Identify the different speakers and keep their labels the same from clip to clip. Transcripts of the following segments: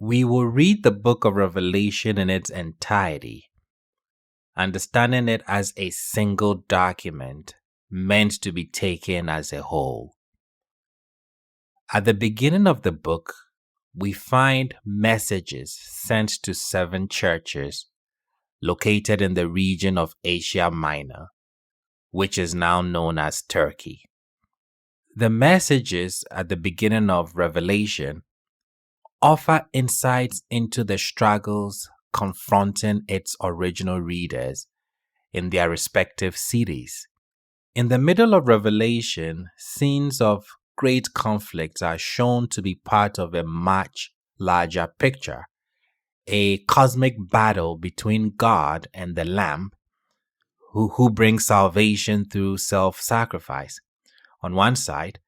Speaker 1: We will read the book of Revelation in its entirety, understanding it as a single document meant to be taken as a whole. At the beginning of the book, we find messages sent to 7 churches located in the region of Asia Minor, which is now known as Turkey. The messages at the beginning of Revelation offer insights into the struggles confronting its original readers in their respective cities. In the middle of Revelation, scenes of great conflicts are shown to be part of a much larger picture, a cosmic battle between God and the Lamb, who brings salvation through self-sacrifice on one side,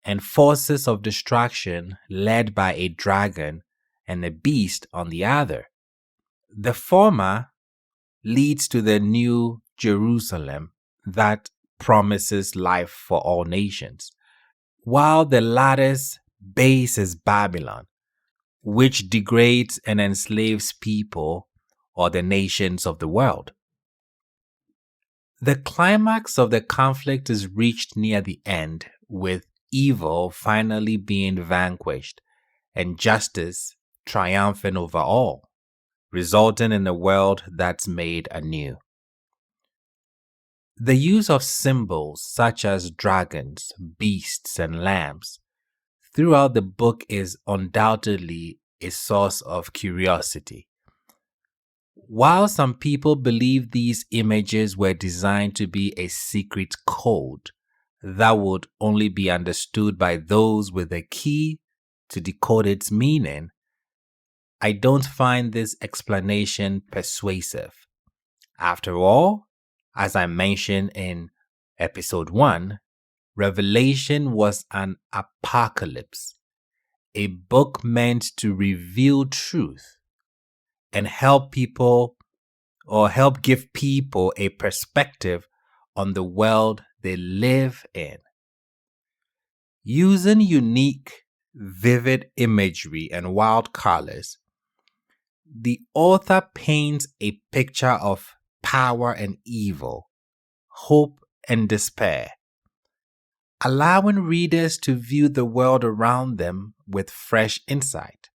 Speaker 1: and forces of destruction led by a dragon and a beast on the other. The former leads to the new Jerusalem that promises life for all nations, while the latter's base is Babylon, which degrades and enslaves people or the nations of the world. The climax of the conflict is reached near the end, with evil finally being vanquished and justice triumphing over all, resulting in a world that's made anew. The use of symbols such as dragons, beasts, and lambs throughout the book is undoubtedly a source of curiosity. While some people believe these images were designed to be a secret code that would only be understood by those with a key to decode its meaning, I don't find this explanation persuasive. After all, as I mentioned in episode 1, Revelation was an apocalypse, a book meant to reveal truth and help give people a perspective on the world they live in. Using unique, vivid imagery and wild colors, the author paints a picture of power and evil, hope and despair, allowing readers to view the world around them with fresh insight.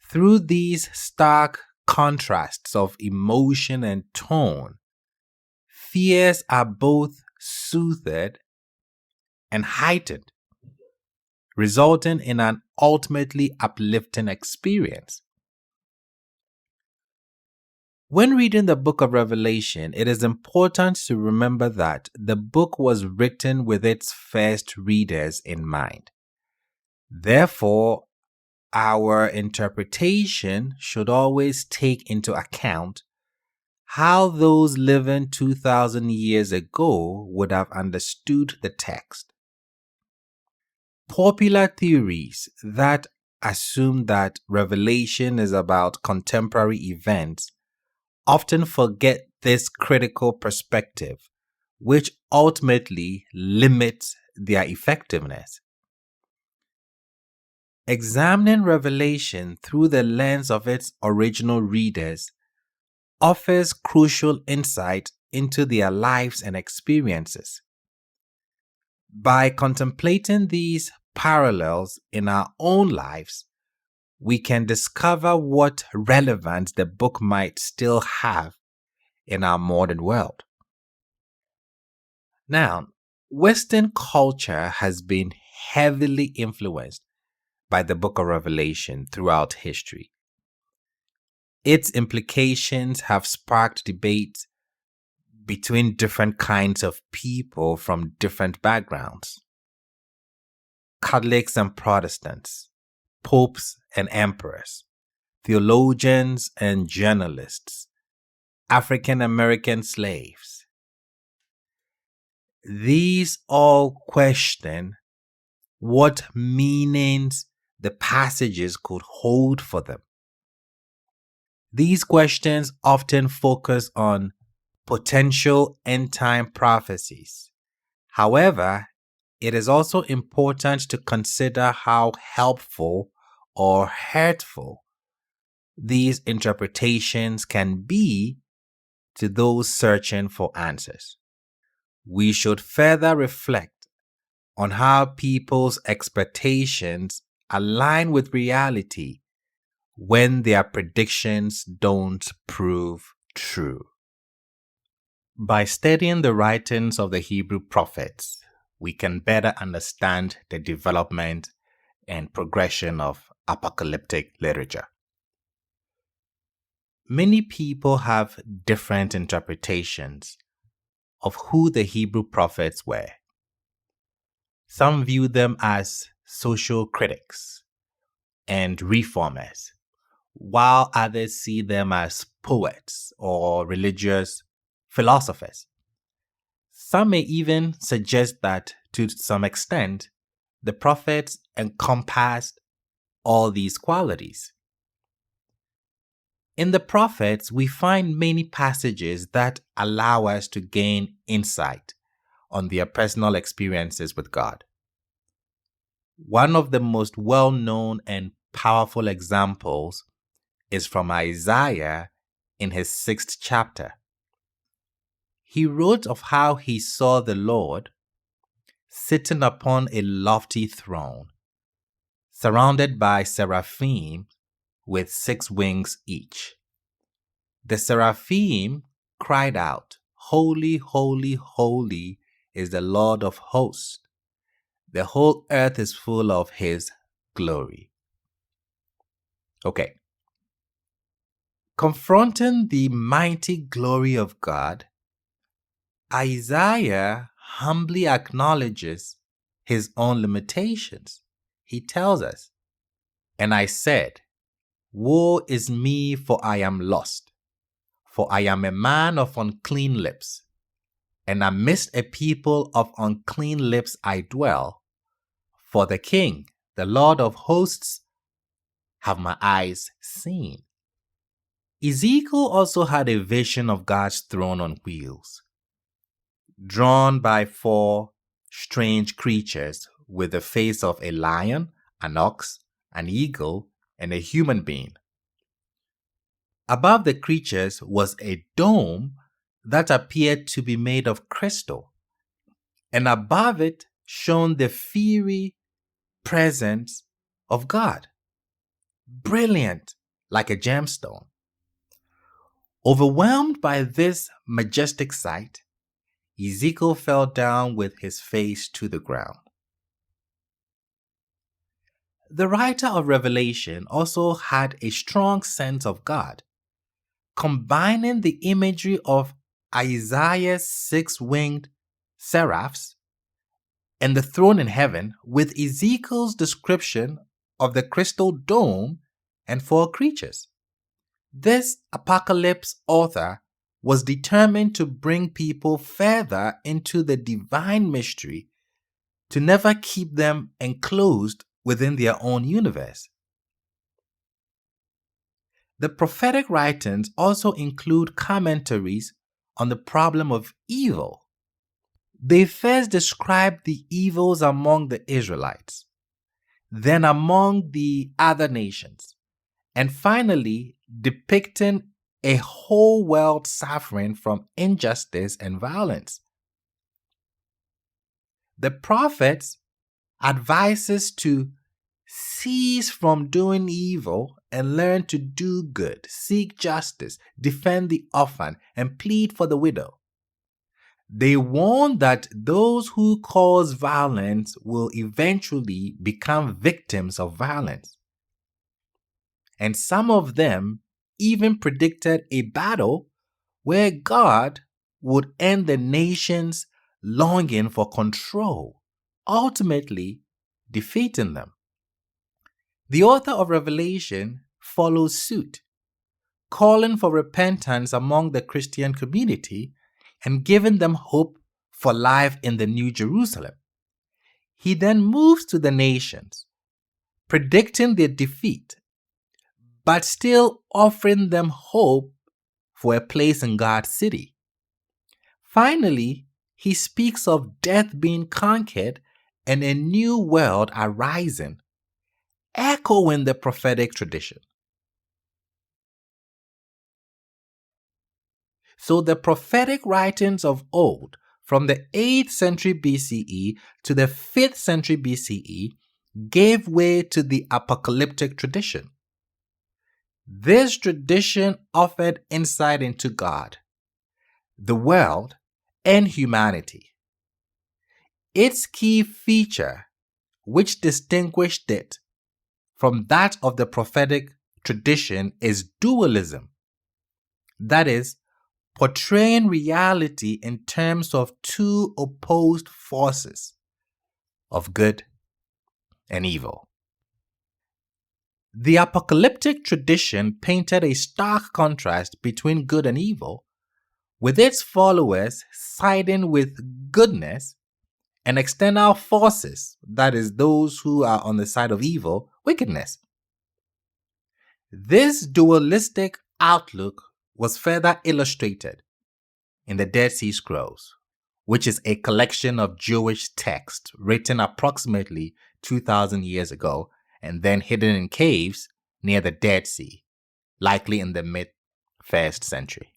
Speaker 1: Through these stark contrasts of emotion and tone, fears are both soothed and heightened, resulting in an ultimately uplifting experience. When reading the book of Revelation, it is important to remember that the book was written with its first readers in mind. Therefore, our interpretation should always take into account how those living 2,000 years ago would have understood the text. Popular theories that assume that Revelation is about contemporary events often forget this critical perspective, which ultimately limits their effectiveness. Examining Revelation through the lens of its original readers offers crucial insight into their lives and experiences. By contemplating these parallels in our own lives, we can discover what relevance the book might still have in our modern world. Now, Western culture has been heavily influenced by the book of Revelation throughout history. Its implications have sparked debate between different kinds of people from different backgrounds. Catholics and Protestants, popes and emperors, theologians and journalists, African American slaves. These all question what meanings the passages could hold for them. These questions often focus on potential end-time prophecies. However, it is also important to consider how helpful or hurtful these interpretations can be to those searching for answers. We should further reflect on how people's expectations align with reality when their predictions don't prove true. By studying the writings of the Hebrew prophets, we can better understand the development and progression of apocalyptic literature. Many people have different interpretations of who the Hebrew prophets were. Some view them as social critics and reformers, while others see them as poets or religious philosophers. Some may even suggest that, to some extent, the prophets encompassed all these qualities. In the prophets, we find many passages that allow us to gain insight on their personal experiences with God. One of the most well-known and powerful examples is from Isaiah in his 6th chapter. He wrote of how he saw the Lord sitting upon a lofty throne, surrounded by seraphim with 6 wings each. The seraphim cried out, "Holy, holy, holy is the Lord of hosts. The whole earth is full of his glory." Okay. Confronting the mighty glory of God, Isaiah humbly acknowledges his own limitations. He tells us, "And I said, Woe is me, for I am lost, for I am a man of unclean lips, and amidst a people of unclean lips I dwell. For the King, the Lord of hosts, have my eyes seen." Ezekiel also had a vision of God's throne on wheels, drawn by 4 strange creatures with the face of a lion, an ox, an eagle, and a human being. Above the creatures was a dome that appeared to be made of crystal, and above it shone the fiery presence of God, brilliant like a gemstone. Overwhelmed by this majestic sight, Ezekiel fell down with his face to the ground. The writer of Revelation also had a strong sense of God, combining the imagery of Isaiah's 6-winged seraphs and the throne in heaven with Ezekiel's description of the crystal dome and 4 creatures. This apocalypse author was determined to bring people further into the divine mystery, to never keep them enclosed within their own universe. The prophetic writings also include commentaries on the problem of evil. They first describe the evils among the Israelites, then among the other nations, and finally depicting a whole world suffering from injustice and violence. The prophets advise us to cease from doing evil and learn to do good, seek justice, defend the orphan, and plead for the widow. They warn that those who cause violence will eventually become victims of violence. And some of them even predicted a battle where God would end the nation's longing for control, ultimately defeating them. The author of Revelation follows suit, calling for repentance among the Christian community and giving them hope for life in the New Jerusalem. He then moves to the nations, predicting their defeat, but still offering them hope for a place in God's city. Finally, he speaks of death being conquered and a new world arising, echoing the prophetic tradition. So the prophetic writings of old, from the 8th century BCE to the 5th century BCE, gave way to the apocalyptic tradition. This tradition offered insight into God, the world, and humanity. Its key feature, which distinguished it from that of the prophetic tradition, is dualism. That is, portraying reality in terms of two opposed forces of good and evil. The apocalyptic tradition painted a stark contrast between good and evil, with its followers siding with goodness and external forces, that is, those who are on the side of evil, wickedness. This dualistic outlook was further illustrated in the Dead Sea Scrolls, which is a collection of Jewish texts written approximately 2,000 years ago and then hidden in caves near the Dead Sea, likely in the mid-1st century.